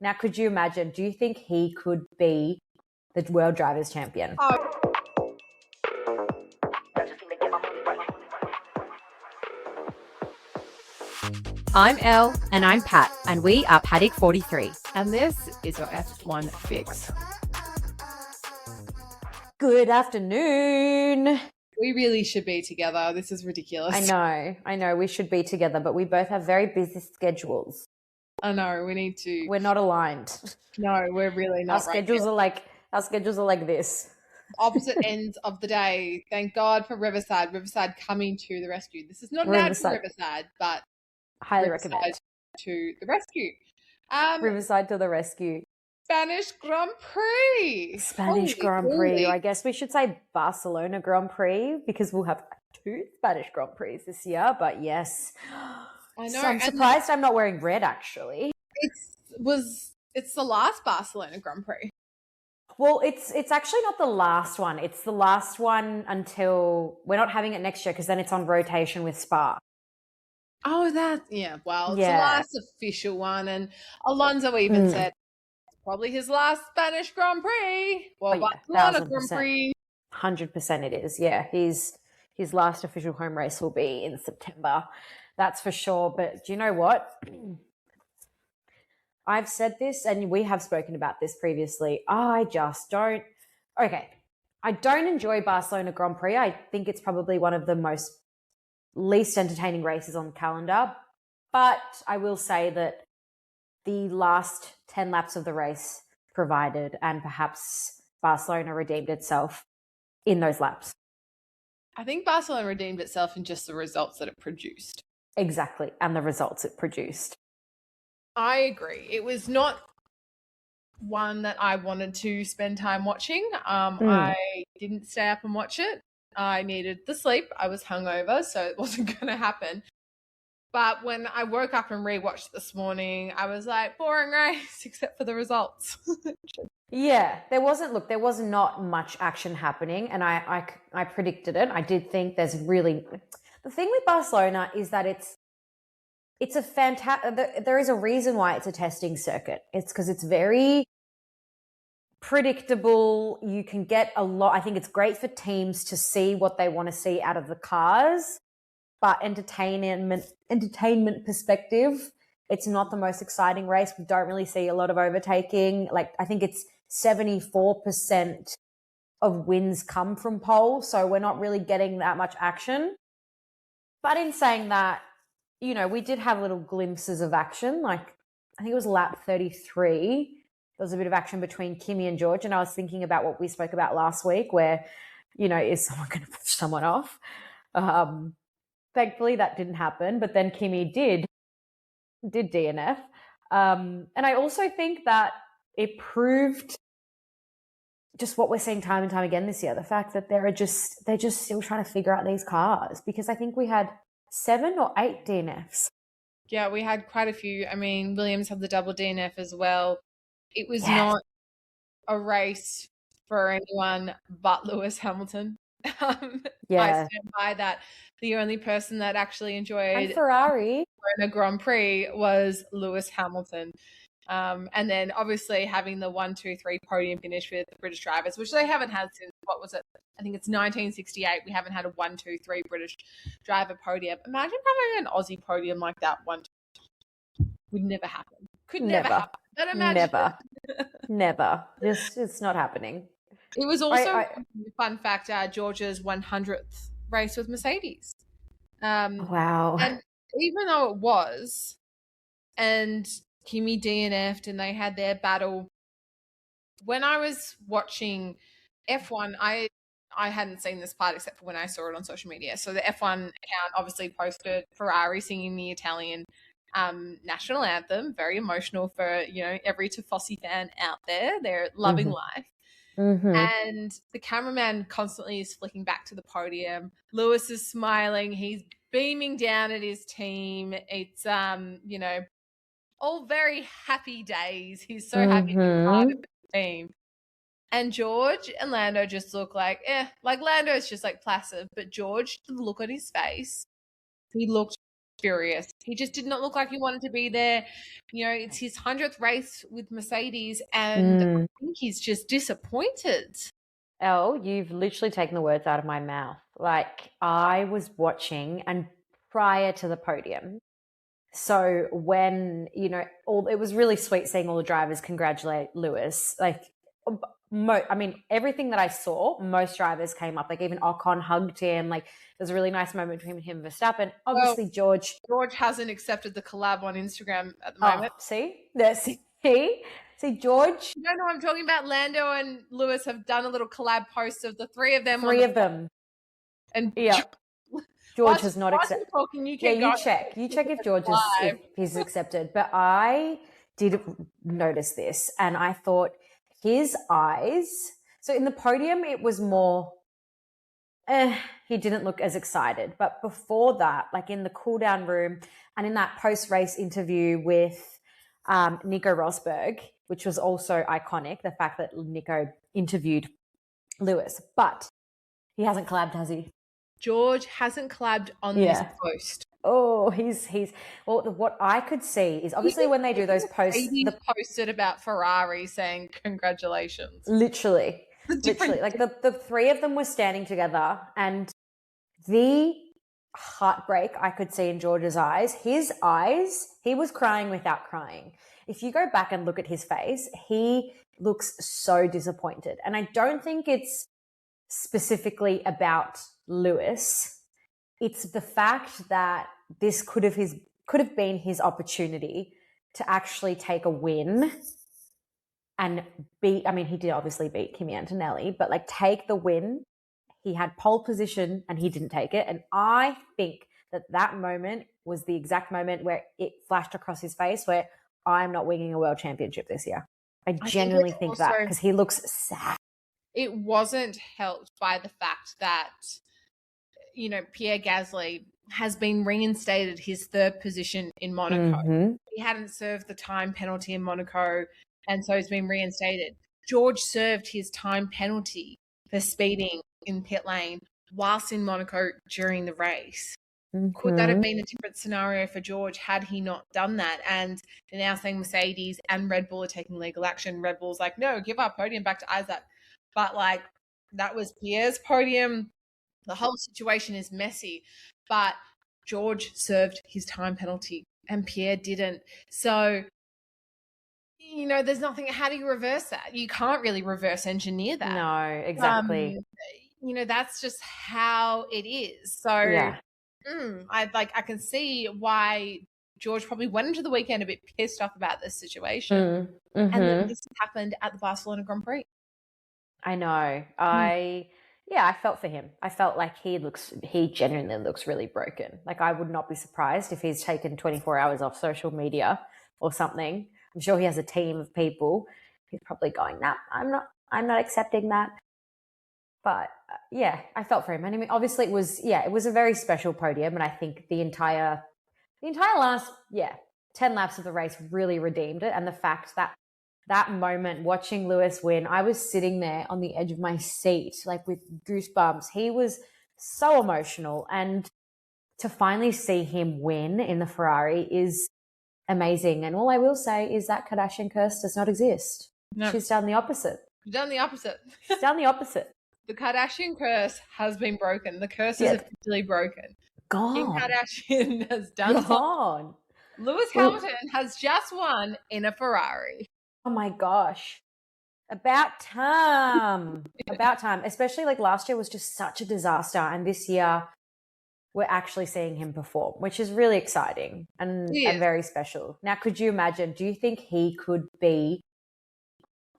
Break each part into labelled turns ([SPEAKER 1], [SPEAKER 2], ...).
[SPEAKER 1] Now, could you imagine? Do you think he could be the World Drivers' Champion?
[SPEAKER 2] Oh.
[SPEAKER 3] I'm Elle.
[SPEAKER 1] And I'm Pat, and we are Paddock 43.
[SPEAKER 3] And this is your F1 fix.
[SPEAKER 1] Good afternoon.
[SPEAKER 2] We really should be together. This is ridiculous.
[SPEAKER 1] I know. We should be together, but we both have very busy schedules.
[SPEAKER 2] I know. We need to.
[SPEAKER 1] We're not aligned.
[SPEAKER 2] No, we're really not.
[SPEAKER 1] Our schedules are like this.
[SPEAKER 2] Opposite ends of the day. Thank God for Riverside. Riverside coming to the rescue. This is not an ad for Riverside, but
[SPEAKER 1] highly
[SPEAKER 2] Riverside
[SPEAKER 1] recommend
[SPEAKER 2] to the rescue.
[SPEAKER 1] Riverside to the rescue.
[SPEAKER 2] Spanish Grand Prix.
[SPEAKER 1] Spanish Grand Prix. I guess we should say Barcelona Grand Prix because we'll have 2 Spanish Grand Prix this year. But yes,
[SPEAKER 2] I know.
[SPEAKER 1] So I'm surprised I'm not wearing red. Actually,
[SPEAKER 2] it's the last Barcelona Grand Prix.
[SPEAKER 1] Well, it's actually not the last one. It's the last one until we're not having it next year because then it's on rotation with Spa.
[SPEAKER 2] Oh, it's the last official one. And Alonso even said it's probably his last Spanish Grand Prix. Well, Barcelona Grand Prix.
[SPEAKER 1] 100% it is. Yeah, his last official home race will be in September. That's for sure. But do you know what? I've said this and we have spoken about this previously. I don't enjoy Barcelona Grand Prix. I think it's probably one of the least entertaining races on the calendar. But I will say that the last 10 laps of the race provided, and perhaps Barcelona redeemed itself in those laps.
[SPEAKER 2] I think Barcelona redeemed itself in just the results that it produced.
[SPEAKER 1] Exactly, and the results it produced.
[SPEAKER 2] I agree. It was not one that I wanted to spend time watching. I didn't stay up and watch it. I needed the sleep. I was hungover, so it wasn't going to happen. But when I woke up and rewatched this morning, I was like, boring race, except for the results.
[SPEAKER 1] Yeah, there was not much action happening, and I predicted it. I did think the thing with Barcelona is that it's a fantastic, there is a reason why it's a testing circuit. It's because it's very predictable. You can get a lot. I think it's great for teams to see what they want to see out of the cars, but entertainment perspective, it's not the most exciting race. We don't really see a lot of overtaking. Like, I think it's 74% of wins come from pole, so we're not really getting that much action. But in saying that, you know, we did have little glimpses of action. Like, I think it was lap 33. There was a bit of action between Kimi and George. And I was thinking about what we spoke about last week where, you know, is someone going to push someone off? Thankfully, that didn't happen. But then Kimi did DNF. And I also think that it proved just what we're seeing time and time again this year, the fact that they're just still trying to figure out these cars, because I think we had 7 or 8 DNFs.
[SPEAKER 2] Yeah, we had quite a few. I mean, Williams had the double DNF as well. It was not a race for anyone but Lewis Hamilton. I stand by that. The only person that actually enjoyed
[SPEAKER 1] Ferrari
[SPEAKER 2] in a Grand Prix was Lewis Hamilton. And then obviously having the 1, 2, 3 podium finish with the British drivers, which they haven't had since, what was it? I think it's 1968. We haven't had a 1, 2, 3 British driver podium. Imagine having an Aussie podium like that one. Would never happen. Could never happen. But imagine.
[SPEAKER 1] Never. It's not happening.
[SPEAKER 2] It was also a fun fact, George's 100th race with Mercedes.
[SPEAKER 1] Wow.
[SPEAKER 2] And even though it was, and Kimi DNF'd and they had their battle, when I was watching F1, I hadn't seen this part except for when I saw it on social media. So the F1 account obviously posted Ferrari singing the Italian national anthem, very emotional for, you know, every Tifosi fan out there. They're loving life. And the cameraman constantly is flicking back to the podium. Lewis is smiling. He's beaming down at his team. It's, you know, all very happy days. He's so happy to be part of the team. And George and Lando just look like Lando's just like placid, but George, the look on his face, he looked furious. He just did not look like he wanted to be there. You know, it's his 100th race with Mercedes, and I think he's just disappointed.
[SPEAKER 1] Elle, you've literally taken the words out of my mouth. Like, I was watching, and prior to the podium, so when, you know, it was really sweet seeing all the drivers congratulate Lewis. Like, I mean, everything that I saw, most drivers came up. Like, even Ocon hugged him. Like, there's a really nice moment between him and Verstappen. Obviously,
[SPEAKER 2] Well, George hasn't accepted the collab on Instagram at the moment.
[SPEAKER 1] See, George.
[SPEAKER 2] You don't know what I'm talking about. Lando and Lewis have done a little collab post of the three of them. And
[SPEAKER 1] yeah. George has not accepted. You check if George if he's accepted. But I did notice this, and I thought his eyes. So in the podium, it was more. He didn't look as excited. But before that, like in the cool down room and in that post race interview with Nico Rosberg, which was also iconic, the fact that Nico interviewed Lewis, but he hasn't collabed, has he?
[SPEAKER 2] George hasn't collabed on this post.
[SPEAKER 1] Oh, he's well. What I could see is obviously when they do those posts,
[SPEAKER 2] posted about Ferrari saying congratulations.
[SPEAKER 1] Literally, like the three of them were standing together, and the heartbreak I could see in George's eyes. His eyes, he was crying without crying. If you go back and look at his face, he looks so disappointed, and I don't think it's specifically about Lewis. It's the fact that this could have been his opportunity to actually take a win and beat. I mean, he did obviously beat Kimi Antonelli, but like take the win. He had pole position and he didn't take it. And I think that moment was the exact moment where it flashed across his face where I'm not winning a world championship this year. I genuinely think that because he looks sad.
[SPEAKER 2] It wasn't helped by the fact that, you know, Pierre Gasly has been reinstated his third position in Monaco. Mm-hmm. He hadn't served the time penalty in Monaco, and so he's been reinstated. George served his time penalty for speeding in pit lane whilst in Monaco during the race. Mm-hmm. Could that have been a different scenario for George had he not done that? And they're now saying Mercedes and Red Bull are taking legal action. Red Bull's like, no, give our podium back to Isaac. But like, that was Pierre's podium. The whole situation is messy, but George served his time penalty and Pierre didn't. So, you know, there's nothing. How do you reverse that? You can't really reverse engineer that.
[SPEAKER 1] No, exactly.
[SPEAKER 2] You know, that's just how it is. So, yeah. I can see why George probably went into the weekend a bit pissed off about this situation, and then this happened at the Barcelona Grand Prix.
[SPEAKER 1] I know. I felt for him. I felt like he genuinely looks really broken. Like, I would not be surprised if he's taken 24 hours off social media or something. I'm sure he has a team of people. He's probably going, nah, I'm not accepting that. But yeah, I felt for him. And I mean, obviously it was a very special podium. And I think the entire last, 10 laps of the race really redeemed it. And the fact that moment watching Lewis win, I was sitting there on the edge of my seat, like with goosebumps. He was so emotional. And to finally see him win in the Ferrari is amazing. And all I will say is that Kardashian curse does not exist. No. She's done the opposite.
[SPEAKER 2] She's done the opposite.
[SPEAKER 1] She's done the opposite.
[SPEAKER 2] The Kardashian curse has been broken. The curse is officially broken.
[SPEAKER 1] Gone.
[SPEAKER 2] Kim Kardashian has done
[SPEAKER 1] gone.
[SPEAKER 2] Lewis Hamilton has just won in a Ferrari.
[SPEAKER 1] Oh my gosh. About time. About time. Especially like last year was just such a disaster. And this year we're actually seeing him perform, which is really exciting and very special. Now, could you imagine, do you think he could be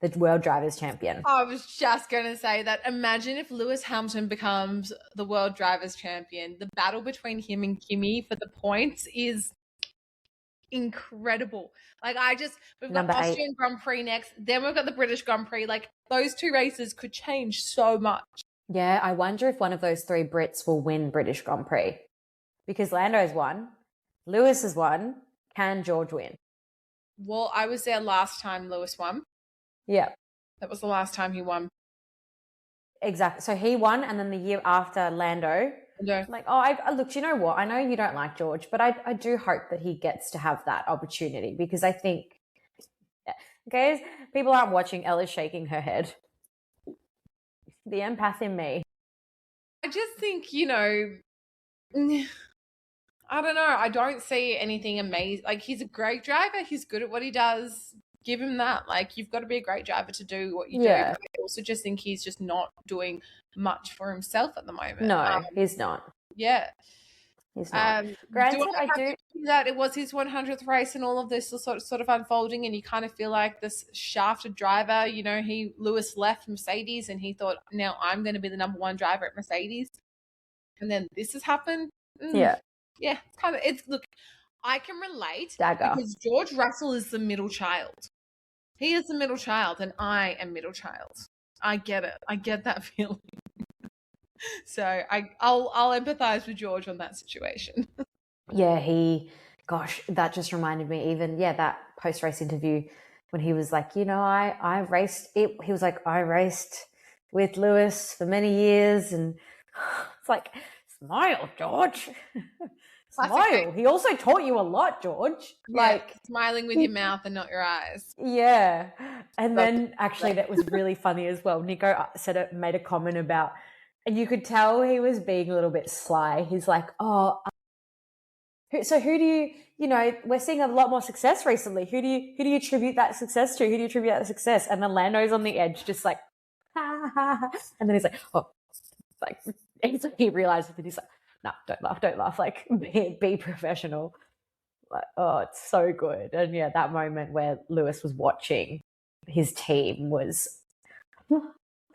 [SPEAKER 1] the world drivers champion?
[SPEAKER 2] I was just going to say that. Imagine if Lewis Hamilton becomes the world drivers champion. The battle between him and Kimi for the points is incredible. Like, we've got Austrian Grand Prix next, then we've got the British Grand Prix. Like, those two races could change so much.
[SPEAKER 1] Yeah, I wonder if one of those three Brits will win British Grand Prix. Because Lando's won, Lewis has won. Can George win?
[SPEAKER 2] Well, I was there last time Lewis won.
[SPEAKER 1] Yeah.
[SPEAKER 2] That was the last time he won.
[SPEAKER 1] Exactly. So he won, and then the year after Lando
[SPEAKER 2] No.
[SPEAKER 1] I'm like, oh, look, you know what? I know you don't like George, but I do hope that he gets to have that opportunity because I think, okay, people aren't watching. Ella's shaking her head. The empath in me.
[SPEAKER 2] I just think, you know, I don't know. I don't see anything amazing. Like, he's a great driver. He's good at what he does. Give him that. Like, you've got to be a great driver to do what you do.
[SPEAKER 1] Yeah.
[SPEAKER 2] But I also just think he's just not doing much for himself at the moment.
[SPEAKER 1] No, he's not.
[SPEAKER 2] Yeah.
[SPEAKER 1] He's not. Granted, I do.
[SPEAKER 2] That it was his 100th race and all of this is sort of unfolding, and you kind of feel like this shafted driver. You know, Lewis left Mercedes, and he thought, now I'm going to be the number one driver at Mercedes, and then this has happened.
[SPEAKER 1] Yeah.
[SPEAKER 2] Yeah, kind of. Look, I can relate
[SPEAKER 1] Dagger.
[SPEAKER 2] because George Russell is the middle child. He is the middle child, and I am middle child. I get it. I get that feeling. So I'll empathize with George on that situation.
[SPEAKER 1] Yeah, gosh, that just reminded me even, that post-race interview when he was like, you know, I raced it. He was like, I raced with Lewis for many years. And it's like, smile, George. Smile. He also taught you a lot, George.
[SPEAKER 2] Yeah,
[SPEAKER 1] like
[SPEAKER 2] smiling with your mouth and not your eyes.
[SPEAKER 1] Yeah. And then actually that was really funny as well. Nico made a comment about, and you could tell he was being a little bit sly. He's like, oh, so who do you know, we're seeing a lot more success recently. Who do you attribute that success to? Who do you attribute that success? And then Lando's on the edge, just like, ha, ha, ha. And then he's like, oh, like, he realizes that he's like, no, don't laugh. Like, be professional. Like, oh, it's so good. And yeah, that moment where Lewis was watching his team was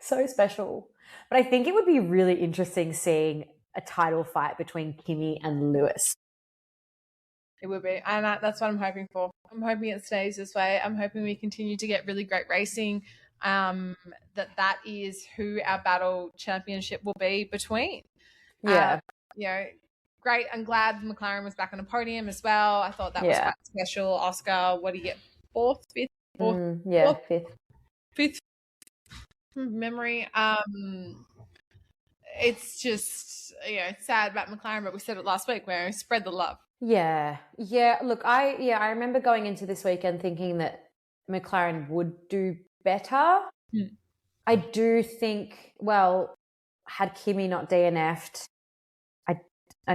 [SPEAKER 1] so special. But I think it would be really interesting seeing a title fight between Kimi and Lewis.
[SPEAKER 2] It would be. And that's what I'm hoping for. I'm hoping it stays this way. I'm hoping we continue to get really great racing. That is who our battle championship will be between.
[SPEAKER 1] Yeah.
[SPEAKER 2] You know, great. I'm glad McLaren was back on the podium as well. I thought that was quite special. Oscar, what do you get? Fourth, fifth? Fifth memory. It's just, it's sad about McLaren, but we said it last week where spread the love.
[SPEAKER 1] Yeah. Look, I remember going into this weekend thinking that McLaren would do better. I do think, well, had Kimi not DNF'd,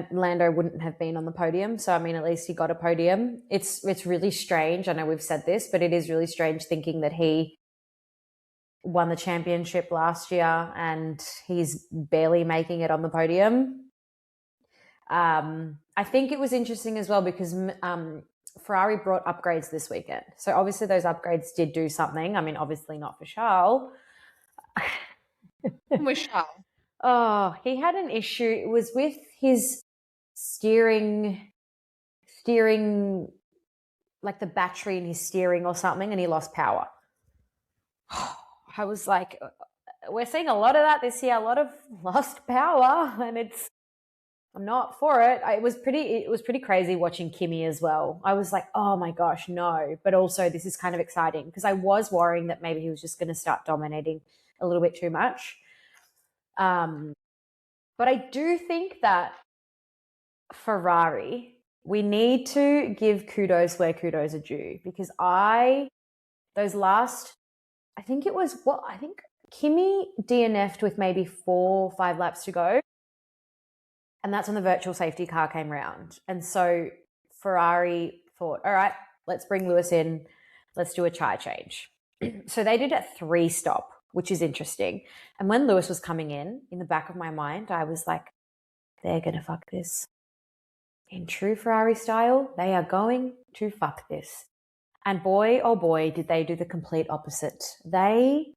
[SPEAKER 1] Lando wouldn't have been on the podium. So, I mean, at least he got a podium. It's really strange. I know we've said this, but it is really strange thinking that he won the championship last year and he's barely making it on the podium. I think it was interesting as well because Ferrari brought upgrades this weekend. So obviously those upgrades did do something. I mean, obviously not for Charles.
[SPEAKER 2] With Charles.
[SPEAKER 1] Oh, he had an issue. It was with his steering, like the battery in his steering or something, and he lost power. I was like, we're seeing a lot of that this year, a lot of lost power, and I'm not for it. It was pretty crazy watching Kimi as well. I was like, oh my gosh, no. But also this is kind of exciting because I was worrying that maybe he was just going to start dominating a little bit too much. But I do think that Ferrari, we need to give kudos where kudos are due because I think Kimi DNF'd with maybe 4 or 5 laps to go. And that's when the virtual safety car came round. And so Ferrari thought, all right, let's bring Lewis in. Let's do a tyre change. So they did a 3-stop, which is interesting. And when Lewis was coming in the back of my mind, I was like, they're going to fuck this. In true Ferrari style, they are going to fuck this. And boy, oh boy, did they do the complete opposite. They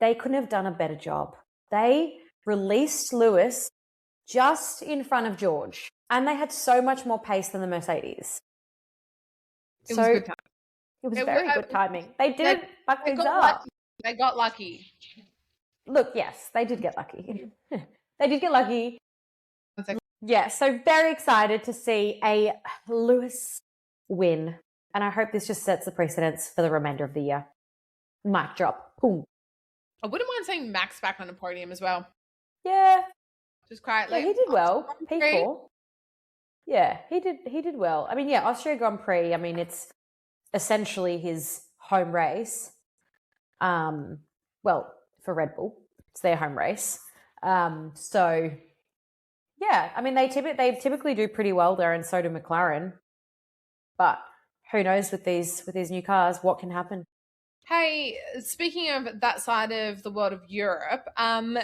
[SPEAKER 1] couldn't have done a better job. They released Lewis just in front of George. And they had so much more pace than the Mercedes.
[SPEAKER 2] It was good timing.
[SPEAKER 1] It was very good timing. They didn't fuck things up.
[SPEAKER 2] Lucky. They got lucky.
[SPEAKER 1] Look, yes, they did get lucky. They did get lucky. Yeah, so very excited to see a Lewis win. And I hope this just sets the precedence for the remainder of the year. Mic drop. Boom.
[SPEAKER 2] I wouldn't mind seeing Max back on the podium as well.
[SPEAKER 1] Yeah.
[SPEAKER 2] just quietly.
[SPEAKER 1] Yeah, he did well.
[SPEAKER 2] Grand Prix.
[SPEAKER 1] P4. Yeah, he did well. I mean, yeah, Austria Grand Prix, I mean, it's essentially his home race. Well, for Red Bull, it's their home race. So yeah, I mean, they typically do pretty well there, and so do McLaren. But who knows with these new cars, what can happen?
[SPEAKER 2] Hey, speaking of that side of the world of Europe,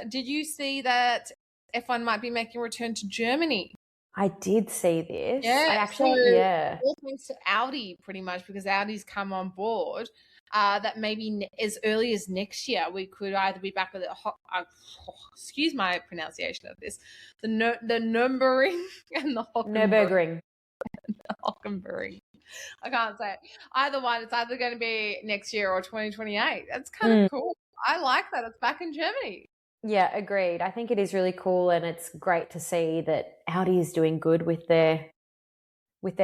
[SPEAKER 2] did you see that F1 might be making a return to Germany?
[SPEAKER 1] I did see this.
[SPEAKER 2] Yeah,
[SPEAKER 1] I actually,
[SPEAKER 2] so
[SPEAKER 1] yeah.
[SPEAKER 2] all thanks to Audi, pretty much, because Audi's come on board. That maybe as early as next year we could either be back with excuse my pronunciation of this, the Nürburgring and the
[SPEAKER 1] Nürburgring.
[SPEAKER 2] Hockenberry. I can't say it. Either one. It's either going to be next year or 2028. That's kind of cool. I like that. It's back in Germany.
[SPEAKER 1] Yeah, agreed. I think it is really cool, and it's great to see that Audi is doing good with their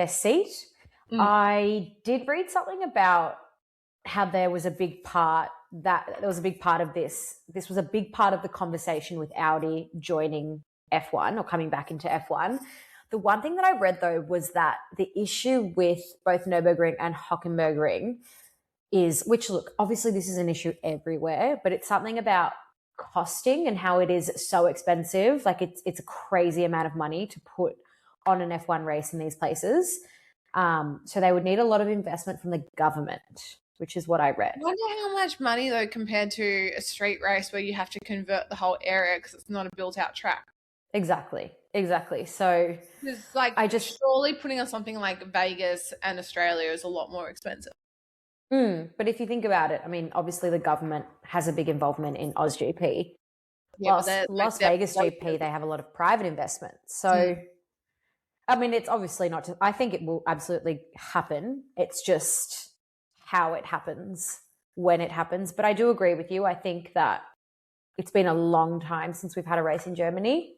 [SPEAKER 1] seat. I did read something about how there was a big part of this. This was a big part of the conversation with Audi joining F1 or coming back into F1. The one thing that I read, though, was that the issue with both Nürburgring and Hockenbergring is, which, look, obviously this is an issue everywhere, but it's something about costing and how it is so expensive. Like it's a crazy amount of money to put on an F1 race in these places. So they would need a lot of investment from the government, which is what I read.
[SPEAKER 2] I wonder how much money, though, compared to a street race where you have to convert the whole area because it's not a built-out track.
[SPEAKER 1] Exactly. So
[SPEAKER 2] it's like surely putting on something like Vegas and Australia is a lot more expensive.
[SPEAKER 1] But if you think about it, I mean, obviously the government has a big involvement in GP.
[SPEAKER 2] Yeah,
[SPEAKER 1] Las Vegas GP, they have a lot of private investment. So, I mean, it's obviously not I think it will absolutely happen. It's just how it happens, when it happens. But I do agree with you. I think that it's been a long time since we've had a race in Germany.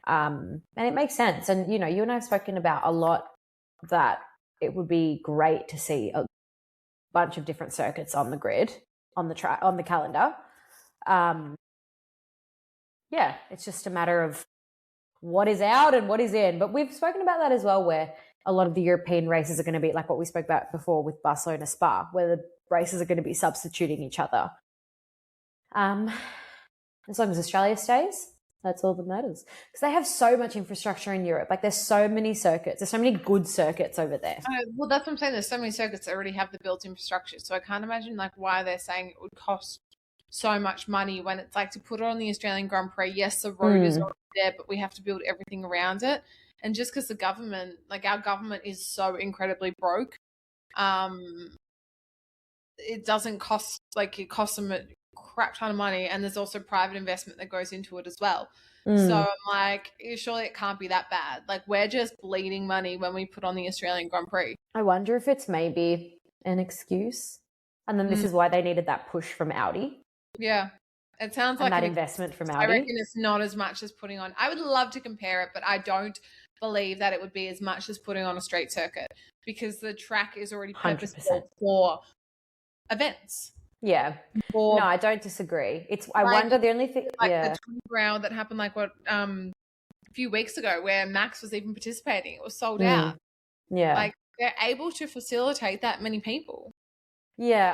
[SPEAKER 1] And it makes sense. And, you know, you and I have spoken about a lot that it would be great to see a bunch of different circuits on the grid, on the calendar. Yeah, it's just a matter of what is out and what is in. But we've spoken about that as well, where a lot of the European races are going to be like what we spoke about before with Barcelona Spa, where the races are going to be substituting each other. As long as Australia stays, that's all that matters. Because they have so much infrastructure in Europe. Like there's so many circuits. There's so many good circuits over there.
[SPEAKER 2] Well, that's what I'm saying. There's so many circuits that already have the built infrastructure. So I can't imagine like why they're saying it would cost so much money when it's like to put it on the Australian Grand Prix. Yes, the road is already there, but we have to build everything around it. And just because the government, like our government is so incredibly broke, it doesn't cost, like it costs them a crap ton of money, and there's also private investment that goes into it as well. So I'm like, surely it can't be that bad. Like we're just bleeding money when we put on the Australian Grand Prix.
[SPEAKER 1] I wonder if it's maybe an excuse, and then this is why they needed that push from Audi.
[SPEAKER 2] Yeah, it sounds
[SPEAKER 1] and
[SPEAKER 2] like
[SPEAKER 1] that investment from Audi.
[SPEAKER 2] I reckon it's not as much as putting on. I would love to compare it, but I don't believe that it would be as much as putting on a straight circuit because the track is already purpose-built for events.
[SPEAKER 1] Yeah. No, I don't disagree. I wonder the only thing,
[SPEAKER 2] like the 24 hour that happened like what a few weeks ago where Max was even participating. It was sold out.
[SPEAKER 1] Yeah.
[SPEAKER 2] Like they're able to facilitate that many people.
[SPEAKER 1] Yeah,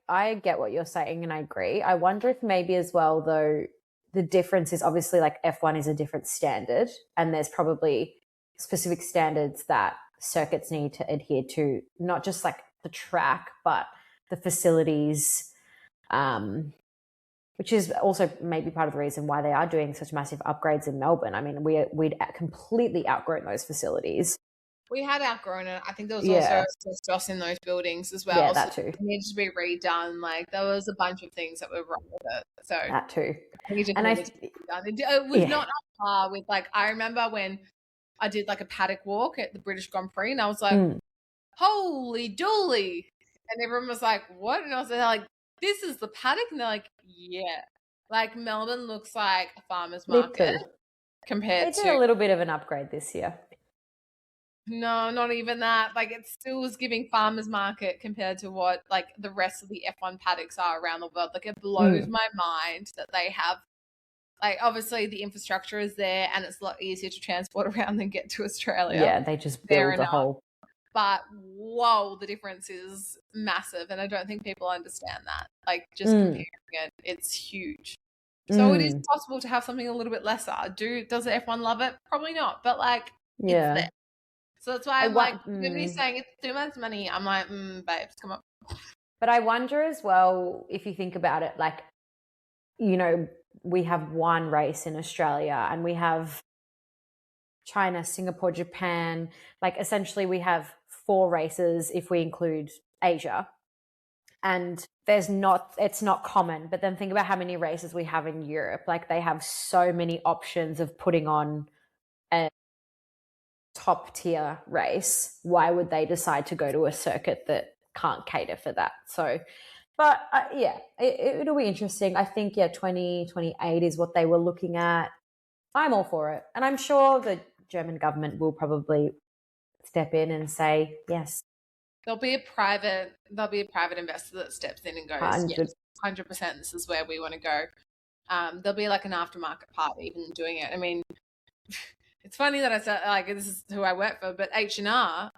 [SPEAKER 1] I get what you're saying and I agree. I wonder if maybe as well though the difference is obviously like F1 is a different standard and there's probably specific standards that circuits need to adhere to, not just like the track but the facilities, which is also maybe part of the reason why they are doing such massive upgrades in Melbourne. I mean, we'd completely outgrown those facilities.
[SPEAKER 2] We had outgrown it. I think there was also asbestos in those buildings as well.
[SPEAKER 1] Yeah, that too.
[SPEAKER 2] It needed to be redone. Like there was a bunch of things that were wrong with it. So
[SPEAKER 1] that too.
[SPEAKER 2] It was not up par with like I remember when I did like a paddock walk at the British Grand Prix and I was like, holy dooly. And everyone was like, what? And I was like, this is the paddock? And they're like, yeah. Like Melbourne looks like a farmer's market compared to...
[SPEAKER 1] They did a little bit of an upgrade this year.
[SPEAKER 2] No, not even that. Like it still was giving farmer's market compared to what like the rest of the F1 paddocks are around the world. Like it blows my mind that they have Like, obviously, the infrastructure is there, and it's a lot easier to transport around than get to Australia.
[SPEAKER 1] Yeah, they just
[SPEAKER 2] Fair
[SPEAKER 1] build a
[SPEAKER 2] enough.
[SPEAKER 1] whole.
[SPEAKER 2] But whoa, the difference is massive, and I don't think people understand that. Like, just comparing it, it's huge. So it is possible to have something a little bit lesser. Does the F1 love it? Probably not. But like, it's there. So that's why I'm like, everybody's saying it's too much money. I'm like, babes, come on.
[SPEAKER 1] But I wonder as well, if you think about it, like, you know, we have one race in Australia and we have China, Singapore, Japan. Like, essentially we have 4 races if we include Asia. And it's not common. But then think about how many races we have in Europe. Like, they have so many options of putting on a top tier race. Why would they decide to go to a circuit that can't cater for that? So, but yeah, it'll be interesting. I think, 2028 is what they were looking at. I'm all for it. And I'm sure the German government will probably step in and say, yes.
[SPEAKER 2] There'll be a private investor that steps in and goes, yes, 100%, this is where we want to go. There'll be like an aftermarket part even doing it. I mean, it's funny that I said, like, this is who I work for, but H&R,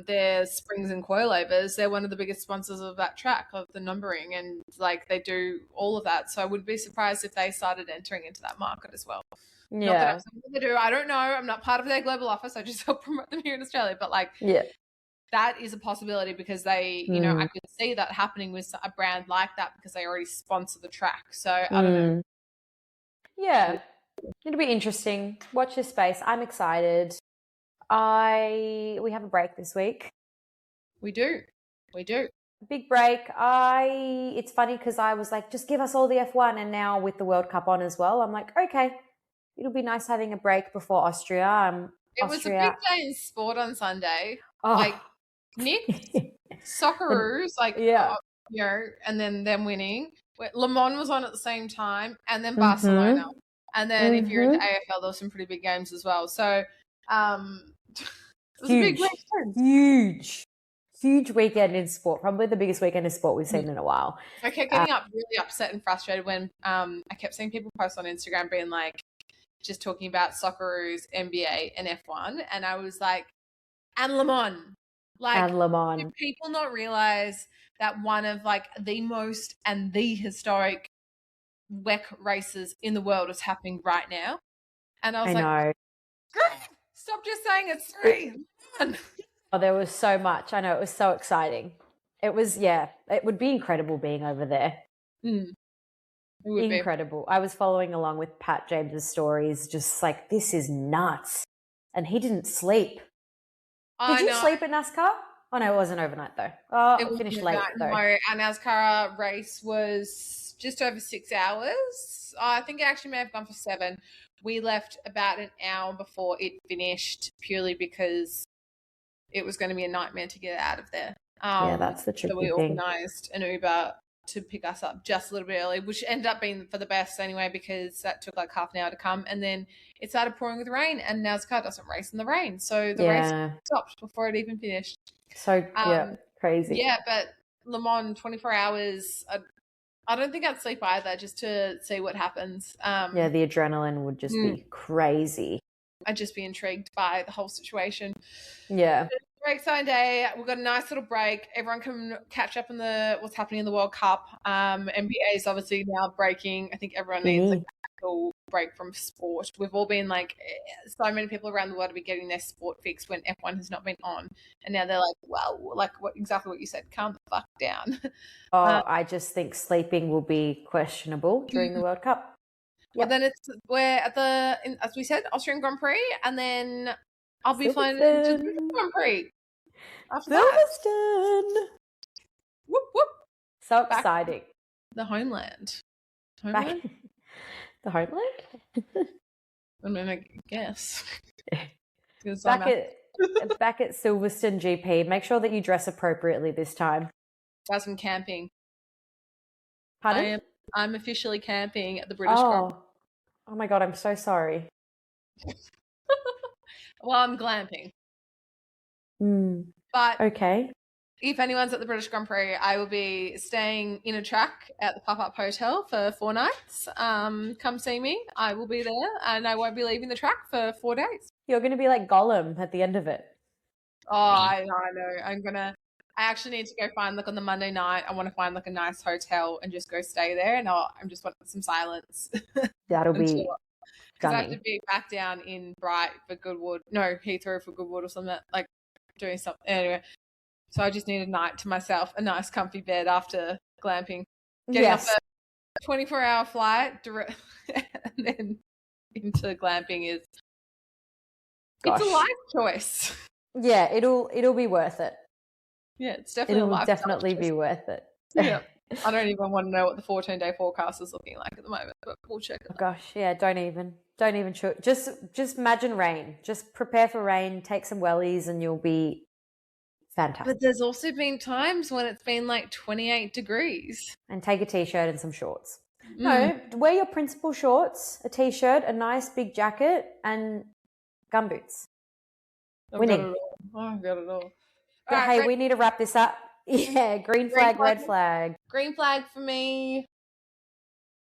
[SPEAKER 2] their springs and coilovers, they're one of the biggest sponsors of that track, of the numbering, and like they do all of that. So I would be surprised if they started entering into that market as well. Yeah. Not that I'm saying they do. I don't know. I'm not part of their global office. I just help promote them here in Australia. But like, that is a possibility because they, you know, I could see that happening with a brand like that because they already sponsor the track. So I don't know.
[SPEAKER 1] Yeah. It'll be interesting. Watch this space. I'm excited. We have a break this week.
[SPEAKER 2] We do.
[SPEAKER 1] Big break. It's funny because I was like, just give us all the F1, and now with the World Cup on as well, I'm like, okay, it'll be nice having a break before Austria.
[SPEAKER 2] It was a big day in sport on Sunday. Like, Nick, Socceroos, you know, and then them winning. Le Mans was on at the same time, and then Barcelona. And then if you're into AFL, there were some pretty big games as well. So it was a big weekend. Huge weekend in sport. Probably the biggest weekend in sport we've seen in a while. I kept getting really upset and frustrated when I kept seeing people post on Instagram being like, just talking about Socceroos, NBA, and F1. And I was like, and Le Mans. Like, do people not realize that one of like the most and the historic WEC races in the world is happening right now? And I was like, stop just saying it's 3.
[SPEAKER 1] Oh, there was so much. I know, it was so exciting. It was, it would be incredible being over there.
[SPEAKER 2] It would
[SPEAKER 1] incredible. I was following along with Pat James's stories, just like, this is nuts. And he didn't sleep. Did you sleep at NASCAR? Oh, no, it wasn't overnight, though. Oh, it finished late, though.
[SPEAKER 2] No, our NASCAR race was just over 6 hours. I think it actually may have gone for 7. We left about an hour before it finished purely because it was going to be a nightmare to get out of there.
[SPEAKER 1] That's the tricky thing.
[SPEAKER 2] So we organised an Uber to pick us up just a little bit early, which ended up being for the best anyway, because that took like half an hour to come, and then it started pouring with rain, and NASCAR doesn't race in the rain, so the race stopped before it even finished.
[SPEAKER 1] So crazy.
[SPEAKER 2] Yeah, but Le Mans 24 hours. I don't think I'd sleep either, just to see what happens.
[SPEAKER 1] The adrenaline would just be crazy.
[SPEAKER 2] I'd just be intrigued by the whole situation.
[SPEAKER 1] Yeah.
[SPEAKER 2] Very exciting day. We've got a nice little break. Everyone can catch up on what's happening in the World Cup. NBA is obviously now breaking. I think everyone needs a actual break from sport. We've all been like, so many people around the world have been getting their sport fixed when F1 has not been on. And now they're like, well, like exactly what you said, calm the fuck down.
[SPEAKER 1] I just think sleeping will be questionable during the World Cup.
[SPEAKER 2] Well, then we're at as we said, Austrian Grand Prix, and then I'll be flying to the Grand Prix after
[SPEAKER 1] Silverstone.
[SPEAKER 2] Whoop, whoop.
[SPEAKER 1] So exciting.
[SPEAKER 2] The homeland.
[SPEAKER 1] The homeland?
[SPEAKER 2] I mean, I guess.
[SPEAKER 1] Back at Silverstone GP. Make sure that you dress appropriately this time.
[SPEAKER 2] Guys, I'm camping.
[SPEAKER 1] Pardon?
[SPEAKER 2] I'm officially camping at the British Grand Prix.
[SPEAKER 1] Oh my God, I'm so sorry.
[SPEAKER 2] Well, I'm glamping.
[SPEAKER 1] But okay.
[SPEAKER 2] if anyone's at the British Grand Prix, I will be staying in a track at the pop-up hotel for 4 nights. Come see me. I will be there, and I won't be leaving the track for 4 days.
[SPEAKER 1] You're going to be like Gollum at the end of it.
[SPEAKER 2] Oh, I know. I actually need to go find, like, on the Monday night, I want to find, like, a nice hotel and just go stay there, and I'm just wanting some silence.
[SPEAKER 1] That'll be
[SPEAKER 2] because I have to be back down in Heathrow for Goodwood or something, like doing something. Anyway, so I just need a night to myself, a nice comfy bed after glamping. Getting off a 24-hour flight direct, and then into glamping is it's a life choice.
[SPEAKER 1] Yeah, it'll be worth it.
[SPEAKER 2] Yeah, it's definitely
[SPEAKER 1] It'll definitely be worth it.
[SPEAKER 2] Yeah. I don't even want to know what the 14-day forecast is looking like at the moment, but we'll check it.
[SPEAKER 1] Oh gosh, yeah, don't even just imagine rain. Just prepare for rain, take some wellies, and you'll be fantastic.
[SPEAKER 2] But there's also been times when it's been like 28 degrees.
[SPEAKER 1] And take a t-shirt and some shorts. No, wear your principal shorts, a t-shirt, a nice big jacket, and gumboots. Winning.
[SPEAKER 2] I've got it all.
[SPEAKER 1] But hey, we need to wrap this up. Yeah, green flag, red flag.
[SPEAKER 2] Green flag for me.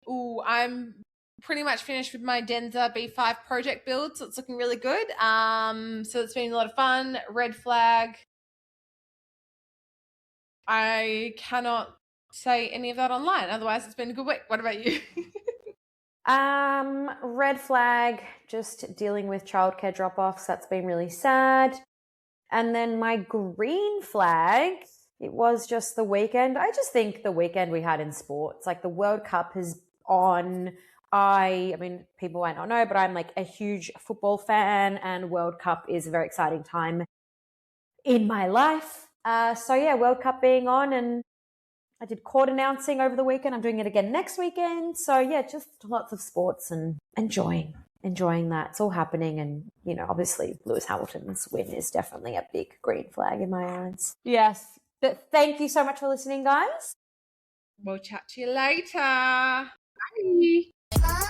[SPEAKER 2] Ooh, I'm pretty much finished with my Denza B5 project build, so it's looking really good. So it's been a lot of fun. Red flag. I cannot say any of that online, otherwise it's been a good week. What about you?
[SPEAKER 1] Red flag, just dealing with childcare drop-offs. That's been really sad. And then my green flag, it was just the weekend. I just think the weekend we had in sports, like the World Cup is on. I mean, people might not know, but I'm like a huge football fan, and World Cup is a very exciting time in my life. So yeah, World Cup being on, and I did court announcing over the weekend. I'm doing it again next weekend. So yeah, just lots of sports and enjoying that. It's all happening. And, you know, obviously Lewis Hamilton's win is definitely a big green flag in my eyes. Yes. But thank you so much for listening, guys.
[SPEAKER 2] We'll chat to you later. Bye.